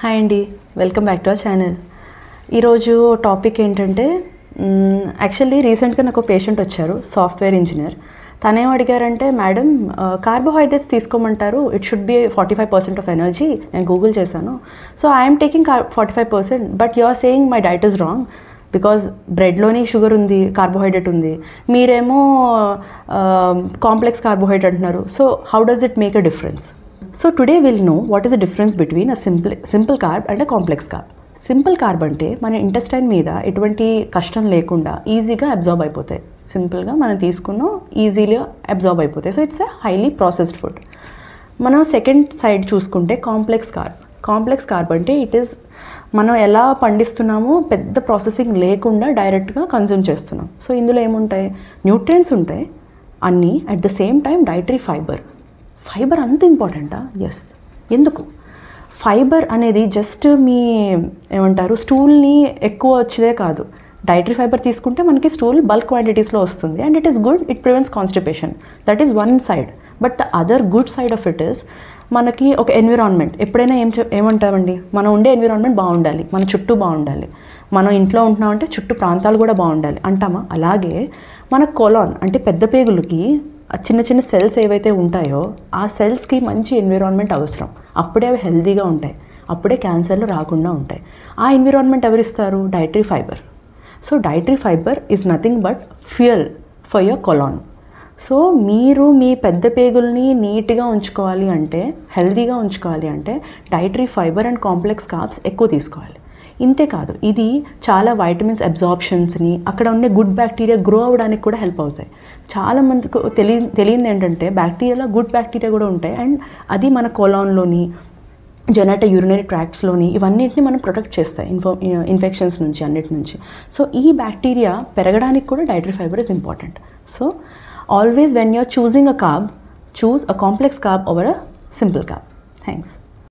Hi అండి, welcome back to our channel. ఈరోజు topic ఏంటంటే యాక్చువల్లీ రీసెంట్గా నాకు పేషెంట్ వచ్చారు, సాఫ్ట్వేర్ ఇంజనీర్. తనేం అడిగారంటే, మేడం కార్బోహైడ్రేట్స్ తీసుకోమంటారు, it should be 45% of energy. నేను గూగుల్ చేశాను. So I'm taking 45%, but you are saying my diet is wrong because బ్రెడ్లోని షుగర్ ఉంది, కార్బోహైడ్రేట్ ఉంది. మీరేమో కాంప్లెక్స్ కార్బోహైడ్రేట్ అంటున్నారు. So how does it make a difference? So today we'll know what is the difference between a simple carb and a complex carb. Simple carb అంటే మన intestine మీద ఎటువంటి కష్టం లేకుండా ఈజీగా అబ్జార్బ్ అయిపోతాయి. సింపుల్గా మనం తీసుకున్నాం, ఈజీగా అబ్జార్బ్ అయిపోతాయి. So it's a highly processed food. మనం సెకండ్ సైడ్ చూసుకుంటే కాంప్లెక్స్ కార్బ్. కాంప్లెక్స్ కార్బ్ అంటే ఇట్ ఈస్ మనం ఎలా పండిస్తున్నామో పెద్ద ప్రాసెసింగ్ లేకుండా డైరెక్ట్గా కన్జ్యూమ్ చేస్తున్నాం. సో ఇందులో ఏముంటాయి? న్యూట్రియంట్స్ ఉంటాయి అన్నీ, at the same time dietary fibre. Fibre అంత ఇంపార్టెంటా? ఎస్. ఎందుకు? ఫైబర్ అనేది జస్ట్ మీ ఏమంటారు స్టూల్ని ఎక్కువ వచ్చేదే కాదు. డైటరీ ఫైబర్ తీసుకుంటే మనకి స్టూల్ బల్క్ క్వాంటిటీస్లో వస్తుంది and it is good, it prevents constipation. That is one side. But the other good side of it is మనకి ఒక ఎన్విరాన్మెంట్. ఎప్పుడైనా ఏమంటామండి, మనం ఉండే ఎన్విరాన్మెంట్ బాగుండాలి, మన చుట్టూ బాగుండాలి. మనం ఇంట్లో ఉంటున్నామంటే చుట్టూ ప్రాంతాలు కూడా బాగుండాలి అంటామా? అలాగే మన కొలాన్ అంటే పెద్ద పేగులకి చిన్న చిన్న సెల్స్ ఏవైతే ఉంటాయో ఆ సెల్స్కి మంచి ఎన్విరాన్మెంట్ అవసరం. అప్పుడే అవి హెల్తీగా ఉంటాయి, అప్పుడే క్యాన్సర్లు రాకుండా ఉంటాయి. ఆ ఎన్విరాన్మెంట్ ఎవరిస్తారు? Dietary fibre. So dietary fibre is nothing but fuel for your colon. So మీరు మీ పెద్ద పేగుల్ని నీట్గా ఉంచుకోవాలి అంటే, హెల్తీగా ఉంచుకోవాలి అంటే dietary fibre and complex carbs ఎక్కువ తీసుకోవాలి. ఇంతే కాదు, ఇది చాలా వైటమిన్స్ అబ్జార్ప్షన్స్ని, అక్కడ ఉండే గుడ్ బ్యాక్టీరియా గ్రో అవ్వడానికి కూడా హెల్ప్ అవుతాయి. చాలామందికి తెలియదు ఏంటంటే బ్యాక్టీరియాలో గుడ్ బ్యాక్టీరియా కూడా ఉంటాయి అండ్ అది మన కొలాన్లోని, జెనటల్ యూరినరీ ట్రాక్ట్స్లోని ఇవన్నిటిని మనం ప్రొటెక్ట్ చేస్తాయి ఇన్ఫెక్షన్స్ నుంచి, అన్నిటి నుంచి. సో ఈ బ్యాక్టీరియా పెరగడానికి కూడా dietary fibre is important. So always when you're చూసింగ్ a carb, choose a complex carb over a simple carb. Thanks.